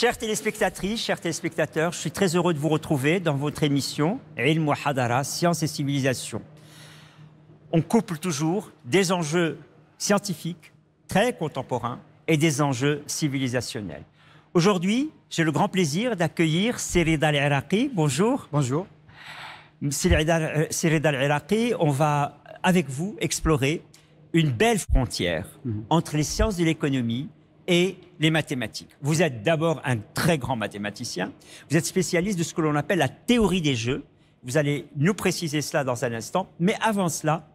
Chères téléspectatrices, chers téléspectateurs, je suis très heureux de vous retrouver dans votre émission Ilm wa Hadara, Sciences et Civilisation. On couple toujours des enjeux scientifiques très contemporains et des enjeux civilisationnels. Aujourd'hui, j'ai le grand plaisir d'accueillir Sérida Al-Iraqi. Bonjour. Bonjour. Sérida Al-Iraqi, on va avec vous explorer une belle frontière entre les sciences de l'économie et les mathématiques. Vous êtes d'abord un très grand mathématicien. Vous êtes spécialiste de ce que l'on appelle la théorie des jeux. Vous allez nous préciser cela dans un instant. Mais avant cela,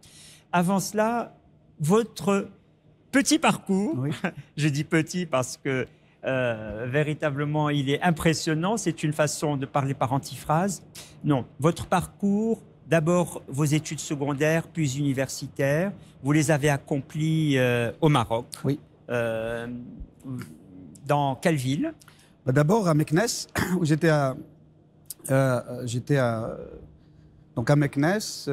votre petit parcours, oui. Je dis petit parce que véritablement il est impressionnant. C'est une façon de parler par antiphrase. Non, votre parcours, d'abord vos études secondaires, puis universitaires, vous les avez accomplies au Maroc. Oui. Dans quelle ville? D'abord à Meknès, où j'étais à Meknès,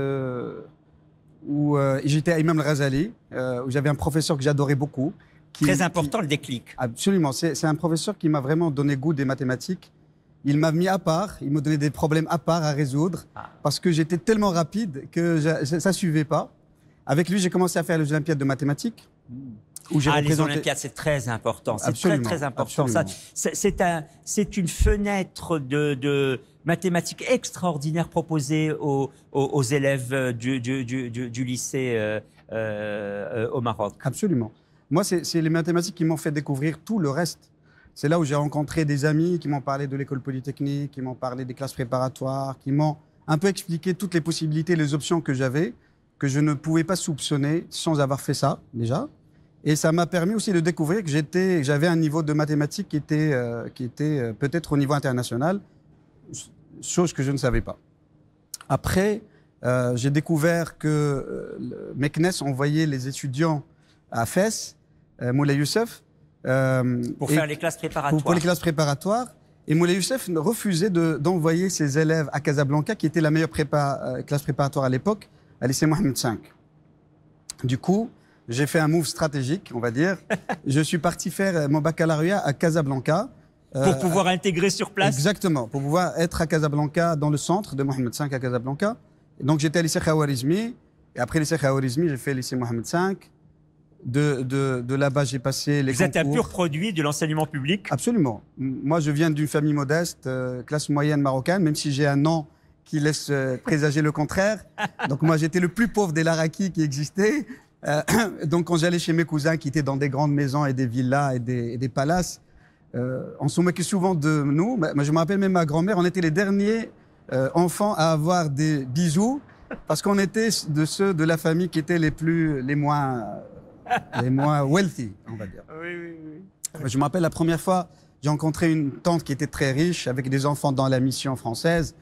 où j'étais à Imam Al-Ghazali, où j'avais un professeur que j'adorais beaucoup. Très important, le déclic. Absolument, c'est un professeur qui m'a vraiment donné goût des mathématiques. Il m'a mis à part, il m'a donné des problèmes à part à résoudre, parce que j'étais tellement rapide que ça ne suivait pas. Avec lui, j'ai commencé à faire les Olympiades de mathématiques. Les Olympiades, c'est très important. C'est très important. C'est une fenêtre de mathématiques extraordinaire proposée aux élèves du lycée au Maroc. Absolument. Moi, c'est les mathématiques qui m'ont fait découvrir tout le reste. C'est là où j'ai rencontré des amis qui m'ont parlé de l'école polytechnique, qui m'ont parlé des classes préparatoires, qui m'ont un peu expliqué toutes les possibilités, les options que j'avais, que je ne pouvais pas soupçonner sans avoir fait ça, déjà. Et ça m'a permis aussi de découvrir que j'avais un niveau de mathématiques qui était peut-être au niveau international, chose que je ne savais pas. Après, j'ai découvert que Meknès envoyait les étudiants à Fès, Moulay Youssef, pour faire les classes préparatoires. Pour les classes préparatoires. Et Moulay Youssef refusait d'envoyer ses élèves à Casablanca, qui était la meilleure classe préparatoire à l'époque, à lycée Mohamed V. Du coup, j'ai fait un move stratégique, on va dire. Je suis parti faire mon baccalauréat à Casablanca. Pour pouvoir intégrer sur place. Exactement, pour pouvoir être à Casablanca, dans le centre de Mohamed V à Casablanca. Et donc j'étais à lycée Khawarizmi. Et après lycée Khawarizmi, j'ai fait lycée Mohamed V. De là-bas, j'ai passé les concours. Vous êtes un pur produit de l'enseignement public? Absolument. Moi, je viens d'une famille modeste, classe moyenne marocaine, même si j'ai un nom qui laisse présager le contraire. Donc moi, j'étais le plus pauvre des Laraki qui existait. Donc quand j'allais chez mes cousins qui étaient dans des grandes maisons et des villas et des palaces, on se moquait souvent de nous. Moi, je me rappelle même ma grand-mère, on était les derniers enfants à avoir des bijoux parce qu'on était de ceux de la famille qui étaient les moins wealthy, on va dire. Oui. Je me rappelle la première fois, j'ai rencontré une tante qui était très riche avec des enfants dans la mission française.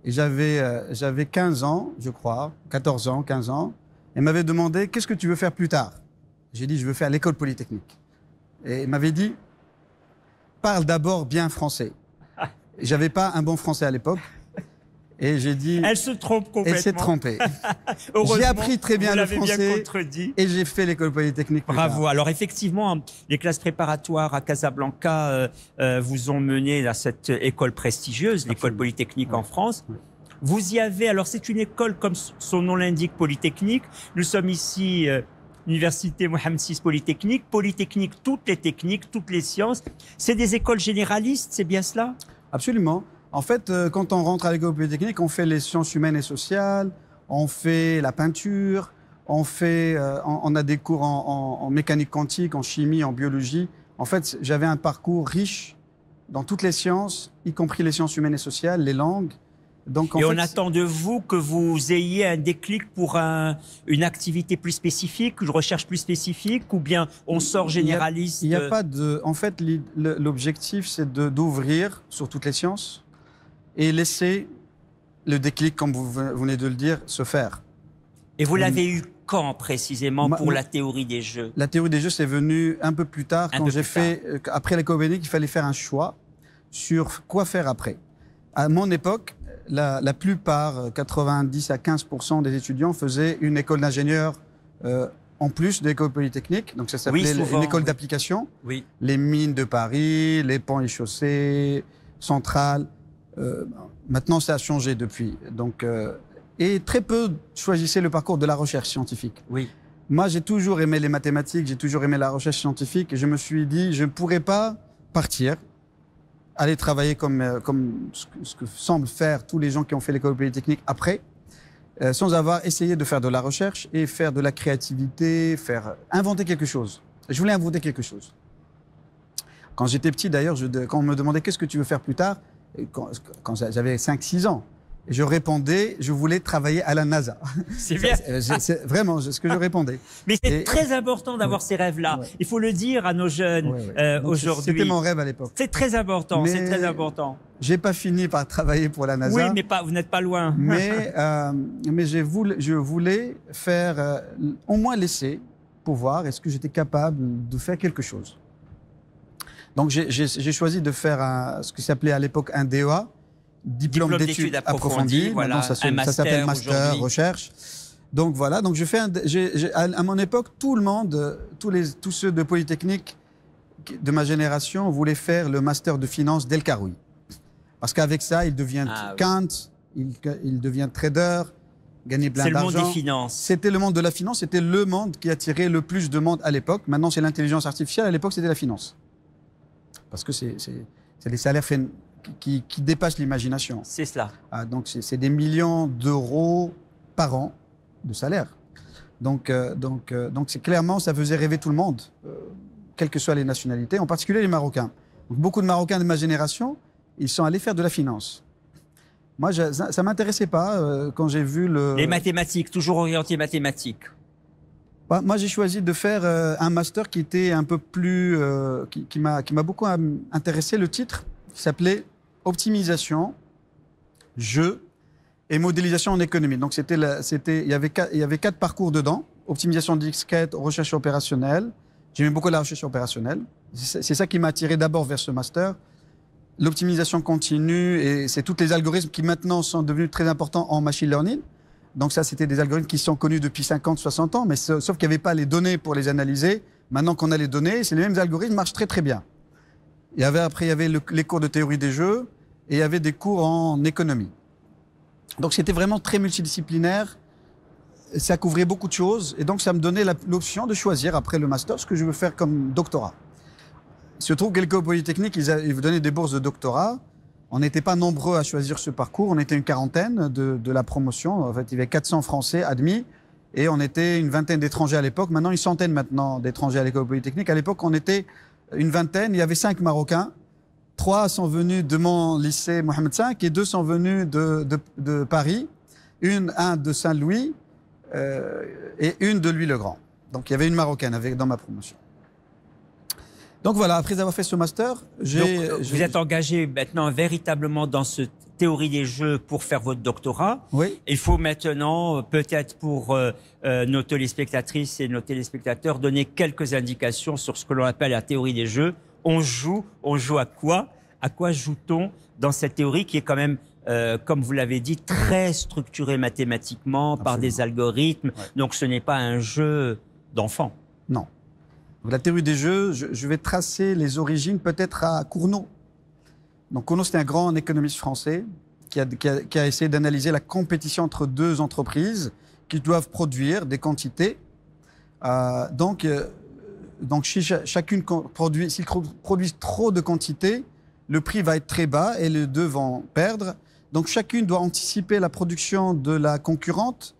Et j'avais 15 ans, je crois, 14 ans, 15 ans. Elle m'avait demandé, qu'est-ce que tu veux faire plus tard? J'ai dit, je veux faire l'école polytechnique. Et elle m'avait dit, parle d'abord bien français. J'avais pas un bon français à l'époque. Et j'ai dit... Elle se trompe complètement. Elle s'est trompée. J'ai appris très bien le français et j'ai fait l'école polytechnique. Bravo. Alors effectivement, les classes préparatoires à Casablanca vous ont mené à cette école prestigieuse, l'école polytechnique en France. Oui. Vous y avez, alors c'est une école comme son nom l'indique, polytechnique. Nous sommes ici, Université Mohamed VI Polytechnique. Polytechnique, toutes les techniques, toutes les sciences. C'est des écoles généralistes, c'est bien cela? Absolument. En fait, quand on rentre à l'école polytechnique, on fait les sciences humaines et sociales, on fait la peinture, on a des cours en mécanique quantique, en chimie, en biologie. En fait, j'avais un parcours riche dans toutes les sciences, y compris les sciences humaines et sociales, les langues. Donc, on attend de vous que vous ayez un déclic pour une activité plus spécifique, une recherche plus spécifique, ou bien on sort généraliste? Il n'y a pas de... En fait, l'objectif, c'est d'ouvrir sur toutes les sciences et laisser le déclic, comme vous venez de le dire, se faire. Et vous l'avez eu quand précisément pour la théorie des jeux? La théorie des jeux, c'est venu un peu plus tard, quand j'ai fait... Après l'école polytechnique, il fallait faire un choix sur quoi faire après. À mon époque, la plupart, 90 à 15% des étudiants faisaient une école d'ingénieur en plus de l'école polytechnique. Donc ça s'appelait souvent, une école oui. d'application. Oui. Les mines de Paris, les ponts et chaussées, centrales. Maintenant, ça a changé depuis. Donc, et très peu choisissaient le parcours de la recherche scientifique. Oui. Moi, j'ai toujours aimé les mathématiques, j'ai toujours aimé la recherche scientifique, et je me suis dit, je ne pourrais pas partir, aller travailler comme ce que semblent faire tous les gens qui ont fait l'école polytechnique après, sans avoir essayé de faire de la recherche et faire de la créativité, inventer quelque chose. Je voulais inventer quelque chose. Quand j'étais petit, d'ailleurs, quand on me demandait qu'est-ce que tu veux faire plus tard, quand j'avais 5-6 ans, je répondais, je voulais travailler à la NASA. C'est bien. C'est vraiment ce que je répondais. Mais c'est très important d'avoir ces rêves-là. Ouais. Il faut le dire à nos jeunes aujourd'hui. C'était mon rêve à l'époque. C'est très important, Mais c'est très important. J'ai pas fini par travailler pour la NASA. Oui, mais vous n'êtes pas loin. Mais je voulais faire, au moins laisser pour voir est-ce que j'étais capable de faire quelque chose. Donc j'ai choisi de faire ce qui s'appelait à l'époque un DEA, diplôme d'études approfondies. Voilà, Maintenant, ça s'appelle master recherche. Donc voilà, donc à mon époque, tout le monde, tous ceux de Polytechnique de ma génération voulaient faire le master de finance d'El Karoui. Parce qu'avec ça, ils deviennent quant, ils deviennent trader, gagner plein d'argent. C'est le monde des finances. C'était le monde de la finance, c'était le monde qui attirait le plus de monde à l'époque. Maintenant, c'est l'intelligence artificielle, à l'époque, c'était la finance. Parce que c'est des salaires qui dépassent l'imagination. C'est cela. Donc, c'est des millions d'euros par an de salaire. Donc c'est clairement, ça faisait rêver tout le monde, quelles que soient les nationalités, en particulier les Marocains. Donc, beaucoup de Marocains de ma génération, ils sont allés faire de la finance. Moi, ça ne m'intéressait pas quand j'ai vu Les mathématiques, toujours orienté mathématiques. Moi, j'ai choisi de faire un master qui était un peu plus... qui m'a beaucoup intéressé, le titre, qui s'appelait Optimisation, jeu et modélisation en économie. Donc, il y avait 4 parcours dedans. Optimisation discrète, recherche opérationnelle. J'aimais beaucoup la recherche opérationnelle. C'est ça qui m'a attiré d'abord vers ce master. L'optimisation continue, et c'est tous les algorithmes qui maintenant sont devenus très importants en machine learning. Donc ça, c'était des algorithmes qui sont connus depuis 50, 60 ans, mais sauf qu'il n'y avait pas les données pour les analyser. Maintenant qu'on a les données, c'est les mêmes algorithmes, marchent très très bien. Après, il y avait les cours de théorie des jeux, et il y avait des cours en économie. Donc c'était vraiment très multidisciplinaire, ça couvrait beaucoup de choses, et donc ça me donnait l'option de choisir après le master ce que je veux faire comme doctorat. Il se trouve que l'école polytechnique, ils vous donnaient des bourses de doctorat. On n'était pas nombreux à choisir ce parcours, on était une quarantaine de la promotion. En fait, il y avait 400 Français admis et on était une vingtaine d'étrangers à l'époque. Maintenant, une centaine maintenant d'étrangers à l'école polytechnique. À l'époque, on était une vingtaine, il y avait 5 Marocains. 3 sont venus de mon lycée Mohamed V et 2 sont venus de Paris, un de Saint-Louis et une de Louis-le-Grand. Donc, il y avait une Marocaine dans ma promotion. Donc voilà, après avoir fait ce master, vous êtes engagé maintenant véritablement dans cette théorie des jeux pour faire votre doctorat. Oui. Il faut maintenant, peut-être pour nos téléspectatrices et nos téléspectateurs, donner quelques indications sur ce que l'on appelle la théorie des jeux. On joue à quoi? À quoi joue-t-on dans cette théorie qui est quand même, comme vous l'avez dit, très structurée mathématiquement. Absolument. Par des algorithmes. Ouais. Donc ce n'est pas un jeu d'enfant. Non. La théorie des jeux, je vais tracer les origines peut-être à Cournot. Donc Cournot, c'était un grand économiste français qui a essayé d'analyser la compétition entre 2 entreprises qui doivent produire des quantités. Donc si chacune s'ils produisent trop de quantités, le prix va être très bas et les 2 vont perdre. Donc chacune doit anticiper la production de la concurrente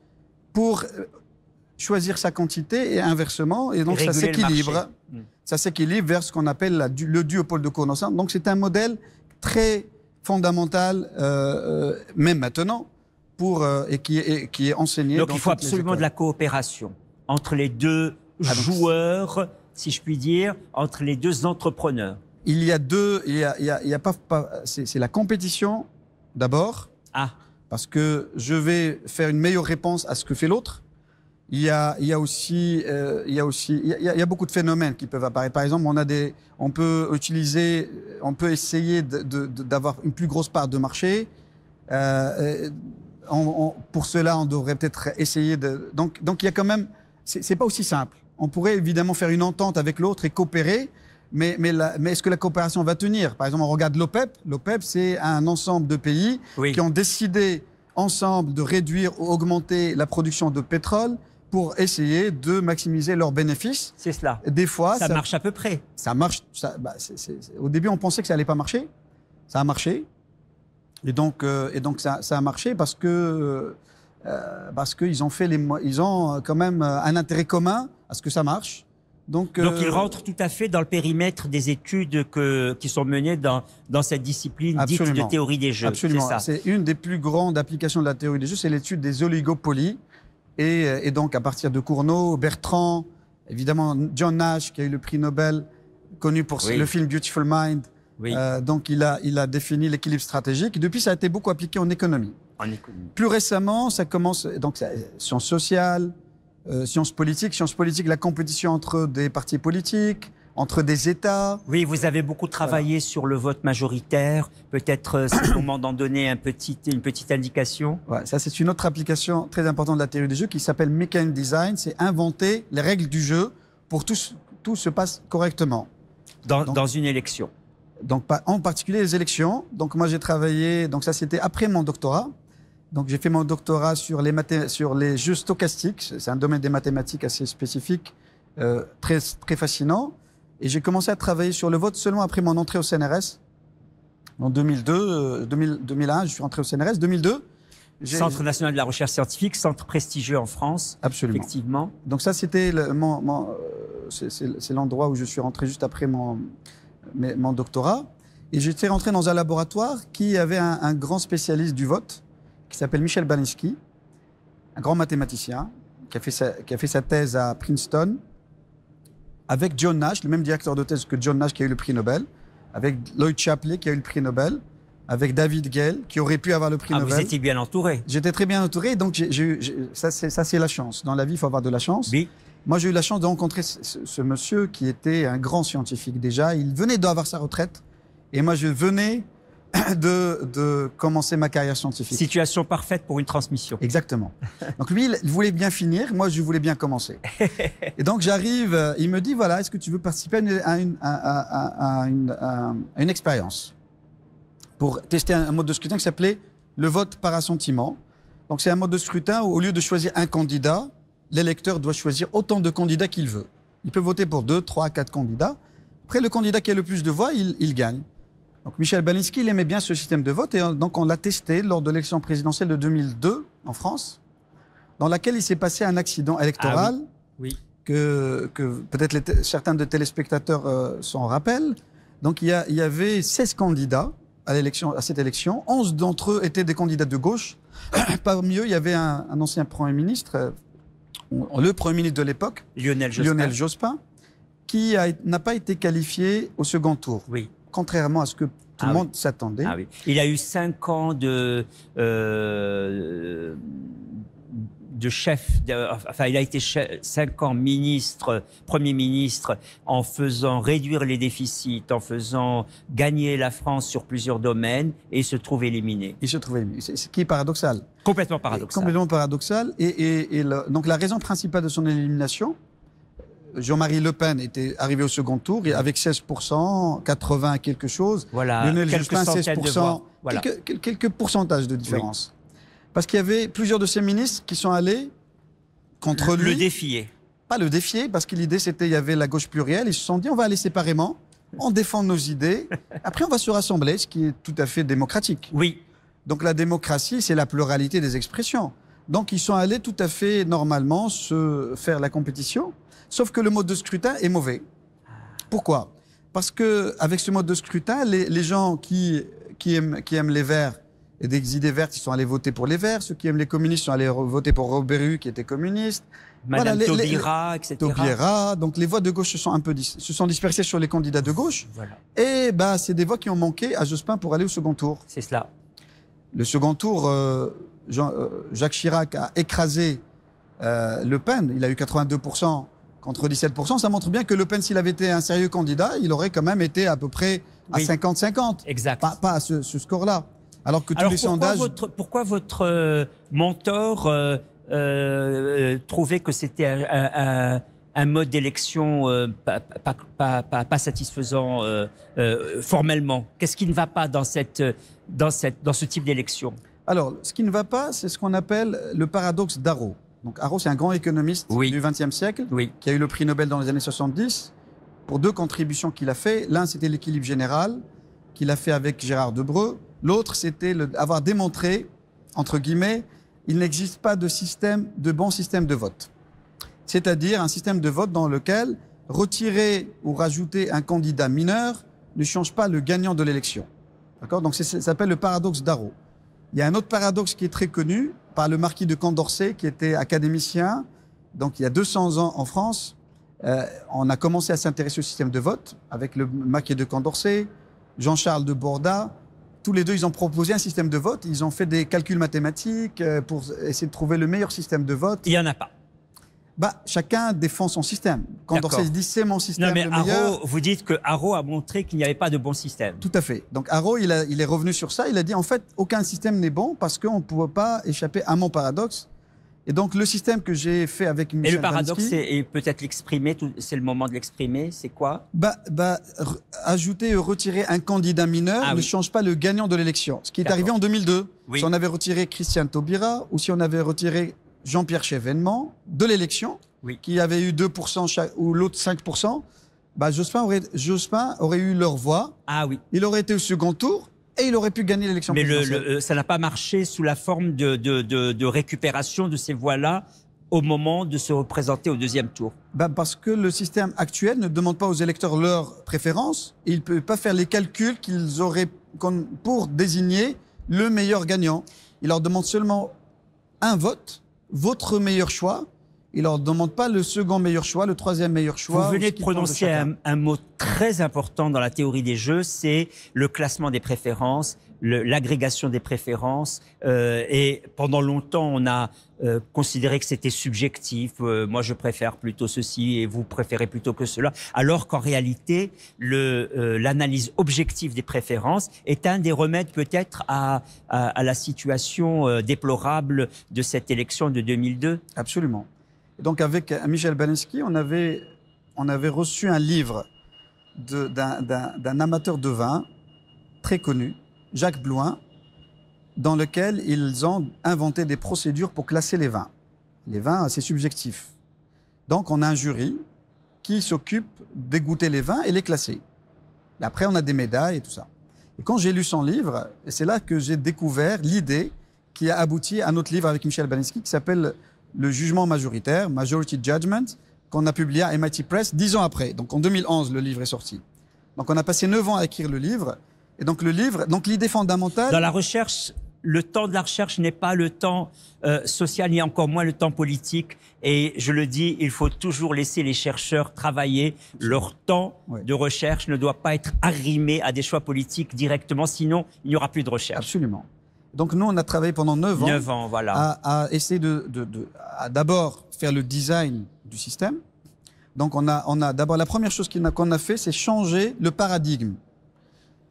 pour choisir sa quantité et inversement, et donc ça s'équilibre. Ça s'équilibre vers ce qu'on appelle le duopole de Cournot. Donc c'est un modèle très fondamental, même maintenant, et qui est enseigné. Donc il faut absolument de la coopération entre les 2 joueurs, si je puis dire, entre les 2 entrepreneurs. Il y a c'est la compétition d'abord, parce que je vais faire une meilleure réponse à ce que fait l'autre. Il y a beaucoup de phénomènes qui peuvent apparaître. Par exemple, on peut essayer d'avoir une plus grosse part de marché. Pour cela, on devrait peut-être essayer donc il y a quand même c'est pas aussi simple. On pourrait évidemment faire une entente avec l'autre et coopérer, mais est-ce que la coopération va tenir? Par exemple, on regarde l'OPEP. L'OPEP, c'est un ensemble de pays qui ont décidé ensemble de réduire ou augmenter la production de pétrole pour essayer de maximiser leurs bénéfices. C'est cela. Des fois, ça marche à peu près. Ça marche. Au début, on pensait que ça allait pas marcher. Ça a marché. Et donc ça a marché parce qu'ils ont quand même un intérêt commun à ce que ça marche. Donc ils rentrent tout à fait dans le périmètre des études qui sont menées dans cette discipline dite de théorie des jeux. Absolument. C'est une des plus grandes applications de la théorie des jeux, c'est l'étude des oligopolies. Et donc à partir de Cournot, Bertrand, évidemment John Nash qui a eu le prix Nobel, connu pour le film Beautiful Mind. Donc il a défini l'équilibre stratégique. Et depuis, ça a été beaucoup appliqué en économie. Plus récemment, ça commence donc sciences sociales, sciences politiques. Sciences politiques, la compétition entre des partis politiques, entre des États. Oui, vous avez beaucoup travaillé sur le vote majoritaire. Peut-être c'est le moment d'en donner une petite indication. Ouais, ça, c'est une autre application très importante de la théorie des jeux qui s'appelle Mechanic Design. C'est inventer les règles du jeu pour que tout se passe correctement. Dans une élection. Donc, en particulier les élections. Donc, moi, j'ai travaillé. Donc, ça, c'était après mon doctorat. Donc, j'ai fait mon doctorat sur les jeux stochastiques. C'est un domaine des mathématiques assez spécifique, très, très fascinant. Et j'ai commencé à travailler sur le vote seulement après mon entrée au CNRS. En 2001, je suis entré au CNRS. 2002. Centre national de la recherche scientifique, centre prestigieux en France. Absolument. Effectivement. Donc, ça, c'était c'est l'endroit où je suis rentré juste après mon doctorat. Et j'étais rentré dans un laboratoire qui avait un grand spécialiste du vote, qui s'appelle Michel Balinski, un grand mathématicien, qui a fait sa thèse à Princeton, avec John Nash, le même directeur de thèse que John Nash qui a eu le prix Nobel, avec Lloyd Shapley qui a eu le prix Nobel, avec David Gale qui aurait pu avoir le prix Nobel. Vous étiez bien entouré. J'étais très bien entouré, donc ça c'est la chance. Dans la vie, il faut avoir de la chance. Oui. Moi, j'ai eu la chance de rencontrer ce monsieur qui était un grand scientifique déjà. Il venait d'avoir sa retraite et moi, je venais de commencer ma carrière scientifique. Situation parfaite pour une transmission. Exactement. Donc lui, il voulait bien finir, moi, je voulais bien commencer. Et donc j'arrive, il me dit, voilà, est-ce que tu veux participer à une expérience pour tester un mode de scrutin qui s'appelait le vote par assentiment. Donc c'est un mode de scrutin où, au lieu de choisir un candidat, l'électeur doit choisir autant de candidats qu'il veut. Il peut voter pour 2, 3, 4 candidats. Après, le candidat qui a le plus de voix, il gagne. Donc Michel Balinski, il aimait bien ce système de vote et donc on l'a testé lors de l'élection présidentielle de 2002 en France, dans laquelle il s'est passé un accident électoral que peut-être certains de téléspectateurs s'en rappellent. Donc il y avait 16 candidats à cette élection. 11 d'entre eux étaient des candidats de gauche. Parmi eux, il y avait un ancien Premier ministre, le Premier ministre de l'époque, Lionel Jospin, qui n'a pas été qualifié au second tour. Oui. Contrairement à ce que tout le monde s'attendait. Oui. Il a eu 5 ans de chef, enfin il a été 5 ans Premier ministre, en faisant réduire les déficits, en faisant gagner la France sur plusieurs domaines, et il se trouve éliminé. Il se trouve éliminé, ce qui est paradoxal. Complètement paradoxal. Complètement paradoxal. Donc la raison principale de son élimination, Jean-Marie Le Pen était arrivé au second tour et avec 16%, 80 quelque chose. Voilà, Lionel Jospin 16%, voilà. quelques pourcentages de différence. Oui. Parce qu'il y avait plusieurs de ses ministres qui sont allés contre lui. Le défier. Pas le défier, parce que l'idée c'était il y avait la gauche plurielle. Ils se sont dit on va aller séparément, on défend nos idées, après on va se rassembler, ce qui est tout à fait démocratique. Oui. Donc la démocratie, c'est la pluralité des expressions. Donc ils sont allés tout à fait normalement se faire la compétition. Sauf que le mode de scrutin est mauvais. Pourquoi? Parce qu'avec ce mode de scrutin, les gens qui aiment les Verts et des idées vertes, ils sont allés voter pour les Verts. Ceux qui aiment les communistes sont allés voter pour Robert qui était communiste. Madame Taubira, etc. Taubira. Donc les voix de gauche se sont dispersées sur les candidats de gauche. Voilà. Et c'est des voix qui ont manqué à Jospin pour aller au second tour. C'est cela. Le second tour, Jacques Chirac a écrasé Le Pen. Il a eu 82%. Contre 17%, ça montre bien que Le Pen, s'il avait été un sérieux candidat, il aurait quand même été à peu près à 50-50. Exact. Pas à ce score-là. Alors que tous les sondages... Pourquoi votre mentor trouvé que c'était un mode d'élection pas satisfaisant formellement. Qu'est-ce qui ne va pas dans ce type d'élection? Alors, ce qui ne va pas, c'est ce qu'on appelle le paradoxe d'Arro. Donc, Arro, c'est un grand économiste du XXe siècle qui a eu le prix Nobel dans les années 70 pour 2 contributions qu'il a fait. L'un, c'était l'équilibre général qu'il a fait avec Gérard Debreu. L'autre, c'était avoir démontré, entre guillemets, il n'existe pas de bon système de vote. C'est-à-dire un système de vote dans lequel retirer ou rajouter un candidat mineur ne change pas le gagnant de l'élection. D'accord? Donc, ça s'appelle le paradoxe d'Arro. Il y a un autre paradoxe qui est très connu par le marquis de Condorcet, qui était académicien. Donc, il y a 200 ans en France, on a commencé à s'intéresser au système de vote avec le marquis de Condorcet, Jean-Charles de Borda. Tous les deux, ils ont proposé un système de vote. Ils ont fait des calculs mathématiques pour essayer de trouver le meilleur système de vote. Il n'y en a pas. Chacun défend son système. Condorcet dit c'est mon système le meilleur. Vous dites que Arro a montré qu'il n'y avait pas de bon système. Tout à fait. Donc Arro, il est revenu sur ça. Il a dit en fait, aucun système n'est bon parce qu'on ne pouvait pas échapper à mon paradoxe. Et donc le système que j'ai fait avec Michel Et le paradoxe, Bansky, et peut-être l'exprimer, c'est le moment de l'exprimer, c'est quoi? Ajouter et retirer un candidat mineur ne change pas le gagnant de l'élection. Ce qui est arrivé en 2002. Si on avait retiré Christiane Taubira ou si on avait retiré Jean-Pierre Chevènement de l'élection, qui avait eu 2% ou l'autre 5%, Jospin aurait eu leur voix. Il aurait été au second tour et il aurait pu gagner l'élection présidentielle. Mais ça n'a pas marché sous la forme de récupération de ces voix-là au moment de se représenter au deuxième tour. Parce que le système actuel ne demande pas aux électeurs leurs préférences. Il ne peut pas faire les calculs qu'ils auraient pour désigner le meilleur gagnant. Il leur demande seulement un vote, votre meilleur choix. Il ne leur demande pas le second meilleur choix, le troisième meilleur choix. Vous venez de prononcer un mot très important dans la théorie des jeux, c'est le classement des préférences, l'agrégation des préférences. Et pendant longtemps, on a considéré que c'était subjectif. Moi, je préfère plutôt ceci et vous préférez plutôt que cela. Alors qu'en réalité, l'analyse objective des préférences est un des remèdes peut-être à la situation déplorable de cette élection de 2002. Absolument. Donc avec Michel Bansky, on avait reçu un livre d'un amateur de vin très connu, Jacques Blouin, dans lequel ils ont inventé des procédures pour classer les vins. Les vins, c'est subjectif. Donc on a un jury qui s'occupe d'égoutter les vins et les classer. Et après, on a des médailles et tout ça. Et quand j'ai lu son livre, c'est là que j'ai découvert l'idée qui a abouti à notre livre avec Michel Bansky qui s'appelle Le jugement majoritaire, Majority Judgment, qu'on a publié à MIT Press 10 ans après. Donc en 2011, le livre est sorti. Donc on a passé 9 ans à écrire le livre. Et donc l'idée fondamentale... Dans la recherche, le temps de la recherche n'est pas le temps social, ni encore moins le temps politique. Et je le dis, il faut toujours laisser les chercheurs travailler. Leur temps de recherche ne doit pas être arrimé à des choix politiques directement, sinon il n'y aura plus de recherche. Absolument. Donc nous, on a travaillé pendant 9 ans, 9 ans voilà. à essayer à d'abord faire le design du système. Donc on a d'abord, la première chose qu'on a fait, c'est changer le paradigme.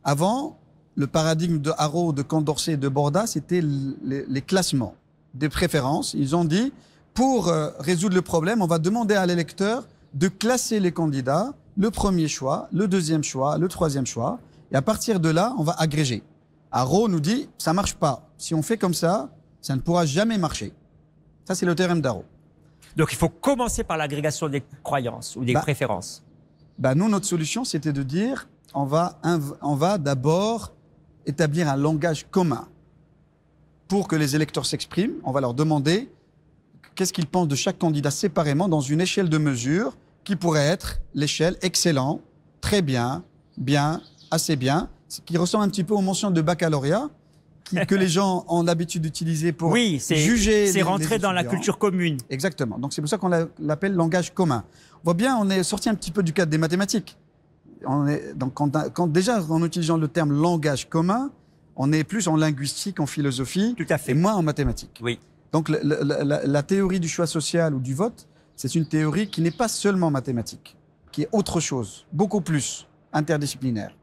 Avant, le paradigme de Arro, de Condorcet et de Borda, c'était les classements des préférences. Ils ont dit, pour résoudre le problème, on va demander à l'électeur de classer les candidats, le premier choix, le deuxième choix, le troisième choix. Et à partir de là, on va agréger. Arro nous dit, ça ne marche pas. Si on fait comme ça ne pourra jamais marcher. Ça, c'est le théorème d'Arro. Donc, il faut commencer par l'agrégation des croyances ou des préférences. Nous, notre solution, c'était de dire, on va d'abord établir un langage commun. Pour que les électeurs s'expriment, on va leur demander qu'est-ce qu'ils pensent de chaque candidat séparément dans une échelle de mesure qui pourrait être l'échelle excellent, très bien, bien, assez bien, ce qui ressemble un petit peu aux mentions de baccalauréat que les gens ont l'habitude d'utiliser pour juger. C'est rentré dans la culture commune. Exactement. Donc c'est pour ça qu'on l'appelle langage commun. On voit bien, on est sorti un petit peu du cadre des mathématiques. Déjà, en utilisant le terme langage commun, on est plus en linguistique, en philosophie, tout à fait, et moins en mathématiques. Oui. Donc la théorie du choix social ou du vote, c'est une théorie qui n'est pas seulement mathématique, qui est autre chose, beaucoup plus interdisciplinaire.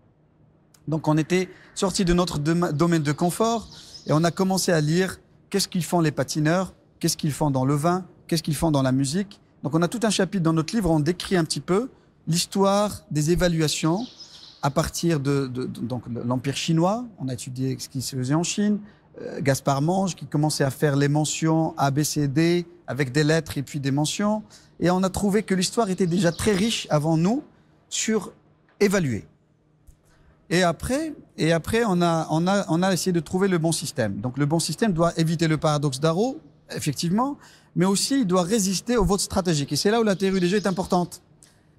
Donc on était sorti de notre domaine de confort et on a commencé à lire qu'est-ce qu'ils font les patineurs, qu'est-ce qu'ils font dans le vin, qu'est-ce qu'ils font dans la musique. Donc on a tout un chapitre dans notre livre où on décrit un petit peu l'histoire des évaluations à partir de l'Empire chinois. On a étudié ce qui se faisait en Chine. Gaspard Monge qui commençait à faire les mentions A, B, C, D avec des lettres et puis des mentions. Et on a trouvé que l'histoire était déjà très riche avant nous sur évaluer. Et après on a essayé de trouver le bon système. Donc le bon système doit éviter le paradoxe d'Arrow, effectivement, mais aussi il doit résister au vote stratégique. Et c'est là où la théorie des jeux est importante.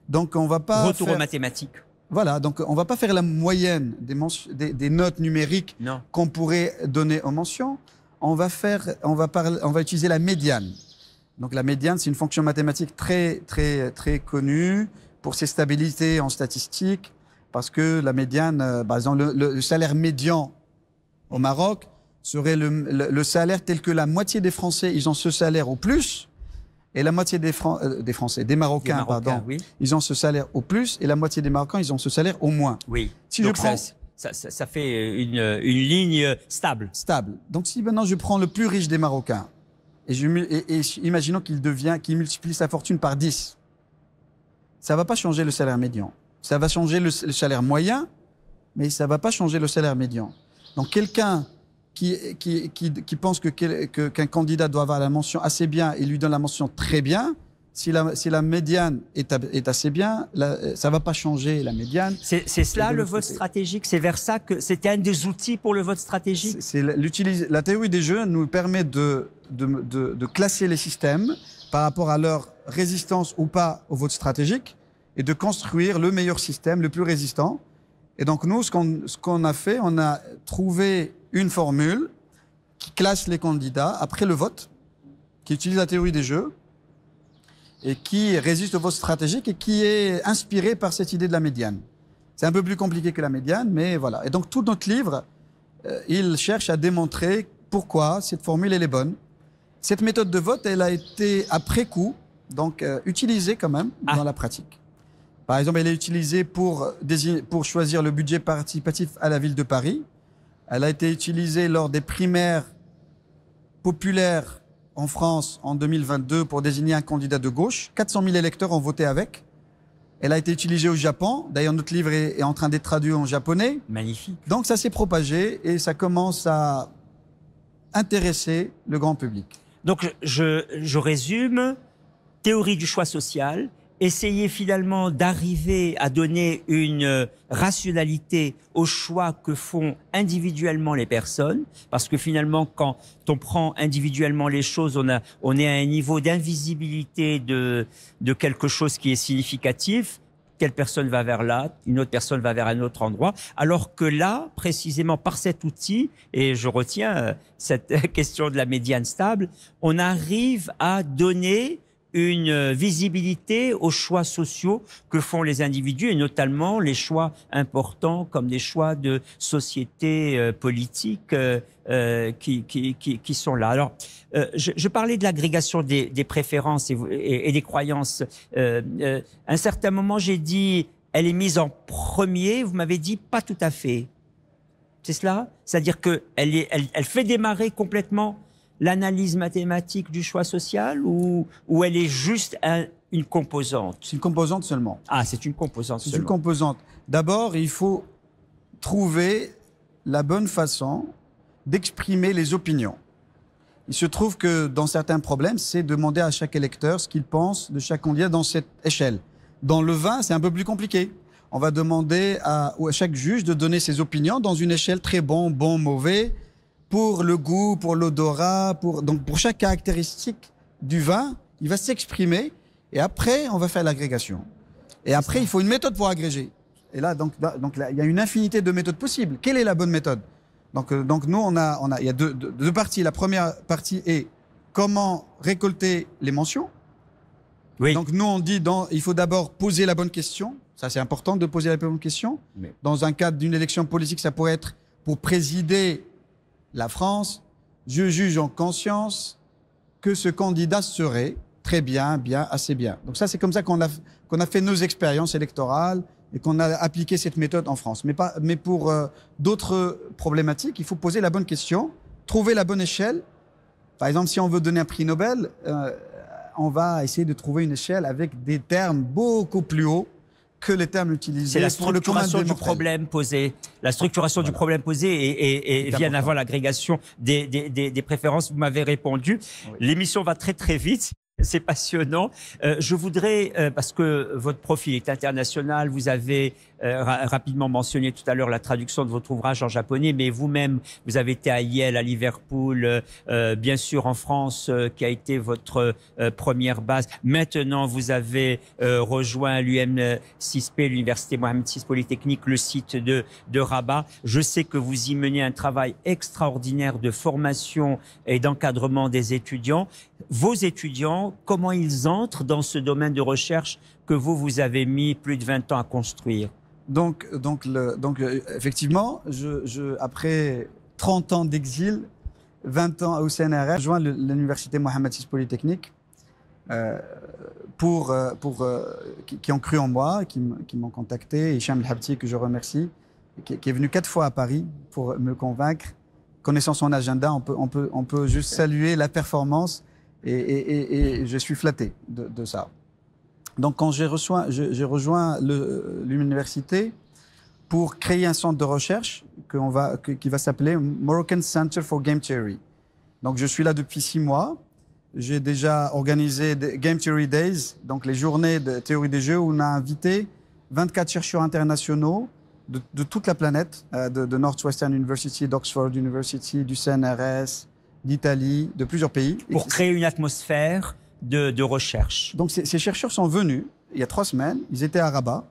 Donc on va pas Retour aux mathématiques. Voilà, donc on va pas faire la moyenne des notes numériques qu'on pourrait donner aux mentions. On va utiliser la médiane. Donc la médiane, c'est une fonction mathématique très connue pour ses stabilités en statistique, parce que la médiane, par exemple, le salaire médian au Maroc serait le salaire tel que la moitié des Français, ils ont ce salaire au plus. Et la moitié des Marocains, oui. ils ont ce salaire au plus, et la moitié des Marocains, ils ont ce salaire au moins. Oui. Si donc je prends, ça fait une ligne stable. Stable. Donc si maintenant je prends le plus riche des Marocains, et imaginons qu'il multiplie sa fortune par 10, ça ne va pas changer le salaire médian. Ça va changer le salaire moyen, mais ça ne va pas changer le salaire médian. Donc quelqu'un qui pense qu'un candidat doit avoir la mention assez bien et lui donne la mention très bien, si la médiane est assez bien, ça ne va pas changer la médiane. C'est cela le vote stratégique? C'est vers ça que c'était un des outils pour le vote stratégique? La théorie des jeux nous permet de classer les systèmes par rapport à leur résistance ou pas au vote stratégique et de construire le meilleur système, le plus résistant. Et donc nous, ce qu'on a fait, on a trouvé une formule qui classe les candidats après le vote, qui utilise la théorie des jeux et qui résiste au vote stratégique et qui est inspirée par cette idée de la médiane. C'est un peu plus compliqué que la médiane, mais voilà. Et donc tout notre livre, il cherche à démontrer pourquoi cette formule elle est bonne. Cette méthode de vote, elle a été après coup, donc utilisée quand même dans la pratique. Par exemple, elle est utilisée pour choisir le budget participatif à la ville de Paris. Elle a été utilisée lors des primaires populaires en France en 2022 pour désigner un candidat de gauche. 400 000 électeurs ont voté avec. Elle a été utilisée au Japon. D'ailleurs, notre livre est en train d'être traduit en japonais. Magnifique. Donc, ça s'est propagé et ça commence à intéresser le grand public. Donc, je résume. Théorie du choix social. Essayer finalement d'arriver à donner une rationalité aux choix que font individuellement les personnes, parce que finalement, quand on prend individuellement les choses, on est à un niveau d'invisibilité de quelque chose qui est significatif. Telle personne va vers là, une autre personne va vers un autre endroit, alors que là, précisément par cet outil, et je retiens cette question de la médiane stable, on arrive à donner une visibilité aux choix sociaux que font les individus, et notamment les choix importants comme des choix de société politique qui sont là. Alors, je parlais de l'agrégation des préférences et des croyances. À un certain moment, j'ai dit, elle est mise en premier. Vous m'avez dit, pas tout à fait. C'est cela? C'est-à-dire qu'elle fait démarrer complètement l'analyse mathématique du choix social, ou elle est juste une composante? C'est une composante seulement. Ah, c'est une composante seulement. C'est une composante. D'abord, il faut trouver la bonne façon d'exprimer les opinions. Il se trouve que dans certains problèmes, c'est demander à chaque électeur ce qu'il pense de chaque candidat dans cette échelle. Dans le vin, c'est un peu plus compliqué. On va demander à chaque juge de donner ses opinions dans une échelle très bon, mauvais, pour le goût, pour l'odorat, donc pour chaque caractéristique du vin, il va s'exprimer et après, on va faire l'agrégation. Et après, il faut une méthode pour agréger. Et là, donc là, il y a une infinité de méthodes possibles. Quelle est la bonne méthode? Donc nous, il y a deux parties. La première partie est comment récolter les mentions. Oui. Donc nous, on dit il faut d'abord poser la bonne question. Ça, c'est important de poser la bonne question. Oui. Dans un cadre d'une élection politique, ça pourrait être pour présider la France, je juge en conscience que ce candidat serait très bien, assez bien. Donc ça, c'est comme ça qu'on a fait nos expériences électorales et qu'on a appliqué cette méthode en France. Mais pour d'autres problématiques, il faut poser la bonne question, trouver la bonne échelle. Par exemple, si on veut donner un prix Nobel, on va essayer de trouver une échelle avec des termes beaucoup plus hauts que les termes utilisés. C'est la structuration du problème posé. La structuration du problème posé et vient avant l'agrégation des préférences. Vous m'avez répondu. Oui. L'émission va très très vite. C'est passionnant. Je voudrais, parce que votre profil est international, vous avez rapidement mentionné tout à l'heure la traduction de votre ouvrage en japonais, mais vous-même, vous avez été à Yale, à Liverpool, bien sûr en France, qui a été votre première base. Maintenant, vous avez rejoint l'UM6P, l'Université Mohammed VI Polytechnique, le site de Rabat. Je sais que vous y menez un travail extraordinaire de formation et d'encadrement des étudiants. Vos étudiants, comment ils entrent dans ce domaine de recherche que vous avez mis plus de 20 ans à construire? Donc effectivement, après 30 ans d'exil, 20 ans au CNRS, j'ai rejoint l'Université Mohammed VI Polytechnique qui ont cru en moi, qui m'ont contacté. Hicham El Habti, que je remercie, qui est venu 4 fois à Paris pour me convaincre. Connaissant son agenda, on peut juste saluer la performance. Et je suis flatté de ça. Donc, quand j'ai rejoint l'université pour créer un centre de recherche qui va s'appeler Moroccan Center for Game Theory. Donc, je suis là depuis 6 mois. J'ai déjà organisé des Game Theory Days, donc les journées de théorie des jeux, où on a invité 24 chercheurs internationaux de toute la planète, de Northwestern University, d'Oxford University, du CNRS, d'Italie, de plusieurs pays. Pour créer une atmosphère de recherche. Donc ces chercheurs sont venus il y a 3 semaines, ils étaient à Rabat.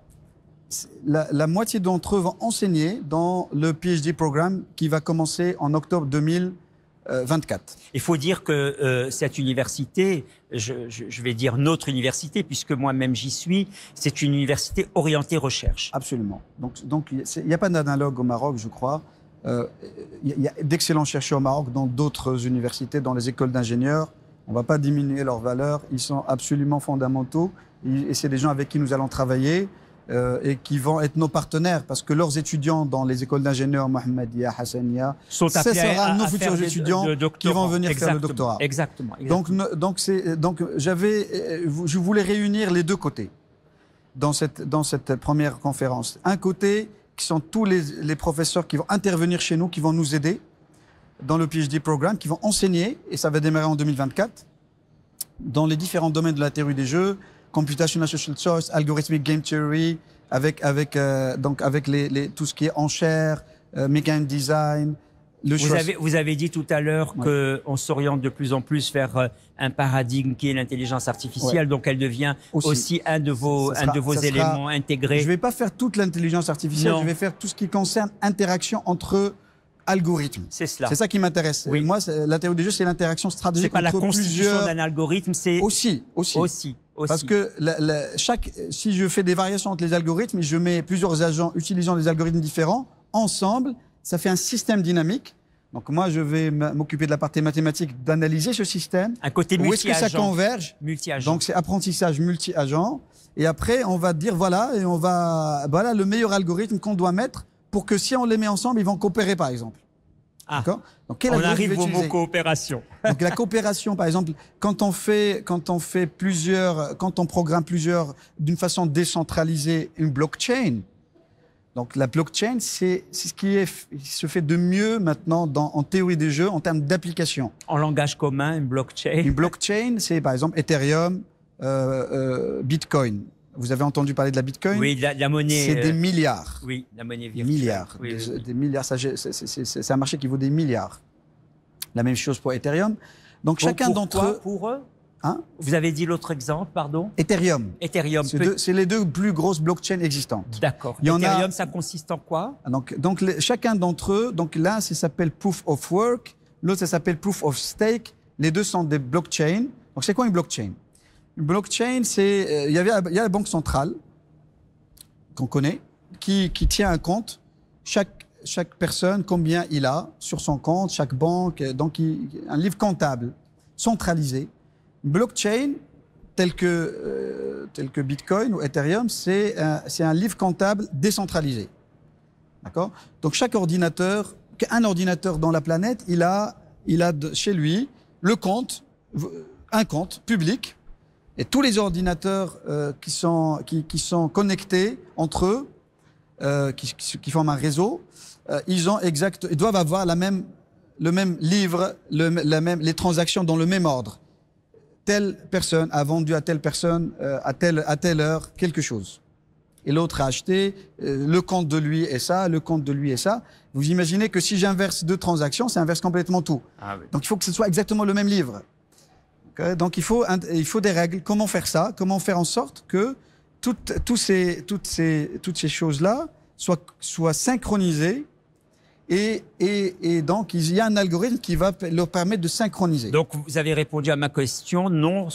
La moitié d'entre eux vont enseigner dans le PhD programme qui va commencer en octobre 2024. Il faut dire que cette université, je vais dire notre université, puisque moi-même j'y suis, c'est une université orientée recherche. Absolument. Donc il n'y a pas d'analogue au Maroc, je crois. Il y a d'excellents chercheurs au Maroc dans d'autres universités, dans les écoles d'ingénieurs. On ne va pas diminuer leur valeur. Ils sont absolument fondamentaux. Et c'est des gens avec qui nous allons travailler et qui vont être nos partenaires parce que leurs étudiants dans les écoles d'ingénieurs, Mohammedia, Hassania, ce sera nos futurs étudiants qui vont venir faire le doctorat. Exactement. Donc je voulais réunir les deux côtés dans cette première conférence. Un côté qui sont tous les professeurs qui vont intervenir chez nous, qui vont nous aider dans le PhD programme, qui vont enseigner, et ça va démarrer en 2024, dans les différents domaines de la théorie des jeux, Computational Social Choice, Algorithmic Game Theory, avec tout ce qui est enchères, Mechanical Design. Vous avez dit tout à l'heure qu'on s'oriente de plus en plus vers un paradigme qui est l'intelligence artificielle, donc elle devient aussi un de vos éléments intégrés. Je ne vais pas faire toute l'intelligence artificielle, je vais faire tout ce qui concerne interaction entre algorithmes. C'est cela. C'est ça qui m'intéresse. Oui. Moi, la théorie des jeux, c'est l'interaction stratégique entre plusieurs... C'est pas la constitution d'un algorithme, c'est... Aussi. Parce que si je fais des variations entre les algorithmes et je mets plusieurs agents utilisant des algorithmes différents, ensemble, ça fait un système dynamique. Donc moi, je vais m'occuper de la partie mathématique, d'analyser ce système. Un côté multi-agent. Où est-ce que ça converge? Multi-agent. Donc c'est apprentissage multi-agent. Et après, on va dire, voilà le meilleur algorithme qu'on doit mettre pour que si on les met ensemble, ils vont coopérer, par exemple. D'accord. Donc, on arrive au mot coopération. Donc la coopération, par exemple, quand on programme plusieurs d'une façon décentralisée une blockchain. Donc la blockchain, c'est ce qui se fait de mieux maintenant en théorie des jeux en termes d'application. En langage commun, une blockchain. Une blockchain, c'est par exemple Ethereum, Bitcoin. Vous avez entendu parler de la Bitcoin? Oui, la monnaie. C'est des milliards. Oui, la monnaie virtuelle. Milliards. Des milliards. C'est un marché qui vaut des milliards. La même chose pour Ethereum. Donc chacun d'entre eux. Pour eux Vous avez dit l'autre exemple, pardon? Ethereum. Ethereum. C'est les deux plus grosses blockchains existantes. D'accord. Ethereum, ça consiste en quoi? Donc chacun d'entre eux, donc l'un, ça s'appelle Proof of Work, l'autre, ça s'appelle Proof of Stake. Les deux sont des blockchains. Donc c'est quoi une blockchain? Une blockchain, c'est il y a la banque centrale qu'on connaît, qui tient un compte. Chaque personne, combien il a sur son compte, chaque banque. Donc un livre comptable centralisé. Une blockchain, tel que Bitcoin ou Ethereum, c'est un livre comptable décentralisé. D'accord? Donc chaque ordinateur, un ordinateur dans la planète, il a chez lui le compte, un compte public, et tous les ordinateurs qui sont connectés entre eux, qui forment un réseau, ils doivent avoir le même livre, les transactions dans le même ordre. Telle personne a vendu à telle personne à telle heure quelque chose. Et l'autre a acheté, le compte de lui est ça, le compte de lui est ça. Vous imaginez que si j'inverse 2 transactions, ça inverse complètement tout. Ah oui. Donc il faut que ce soit exactement le même livre. Okay? Donc il faut des règles. Comment faire ça? Comment faire en sorte que toutes ces choses-là soient synchronisées et donc, il y a un algorithme qui va leur permettre de synchroniser. Donc, vous avez répondu à ma question, non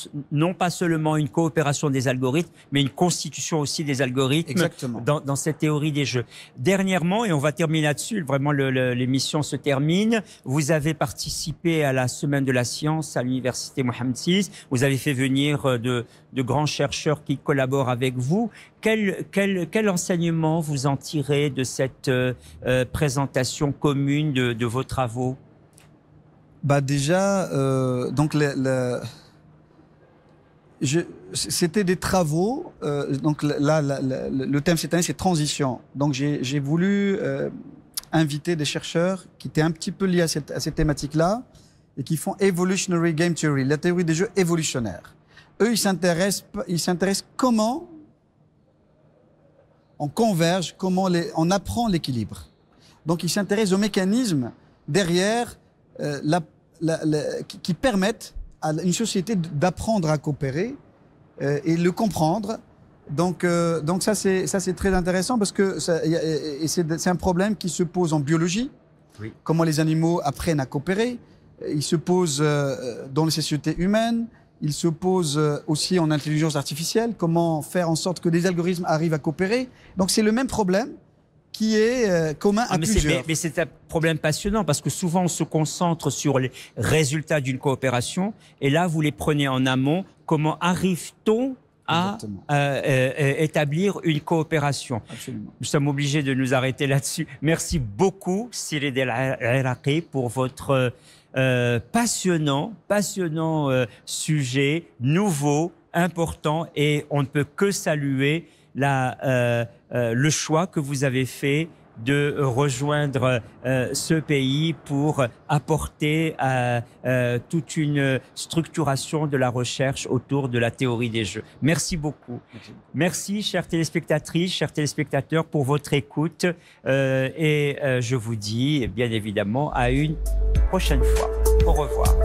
pas seulement une coopération des algorithmes, mais une constitution aussi des algorithmes dans cette théorie des jeux. Dernièrement, et on va terminer là-dessus, vraiment l'émission se termine, vous avez participé à la Semaine de la Science à l'Université Mohammed VI, vous avez fait venir de grands chercheurs qui collaborent avec vous. Quel enseignement vous en tirez de cette présentation commune de vos travaux? Bah déjà, donc c'était des travaux. Donc là, le thème cette année, c'est transition. Donc j'ai voulu inviter des chercheurs qui étaient un petit peu liés à cette thématique-là et qui font Evolutionary Game Theory, la théorie des jeux évolutionnaires. Eux, ils s'intéressent comment on converge, comment on apprend l'équilibre. Donc, ils s'intéressent aux mécanismes derrière qui permettent à une société d'apprendre à coopérer et le comprendre. Donc ça, c'est très intéressant parce que c'est un problème qui se pose en biologie. Oui. Comment les animaux apprennent à coopérer. Il se pose dans les sociétés humaines. Il se pose aussi en intelligence artificielle, comment faire en sorte que des algorithmes arrivent à coopérer. Donc c'est le même problème qui est commun à plusieurs. Mais c'est un problème passionnant parce que souvent on se concentre sur les résultats d'une coopération et là vous les prenez en amont. Comment arrive-t-on à établir une coopération? Absolument. Nous sommes obligés de nous arrêter là-dessus. Merci beaucoup Cyril El Iraqi pour votre passionnant sujet, nouveau, important, et on ne peut que saluer le choix que vous avez fait de rejoindre ce pays pour apporter toute une structuration de la recherche autour de la théorie des jeux. Merci beaucoup. Merci, chères téléspectatrices, chers téléspectateurs, pour votre écoute et je vous dis bien évidemment à une prochaine fois. Au revoir.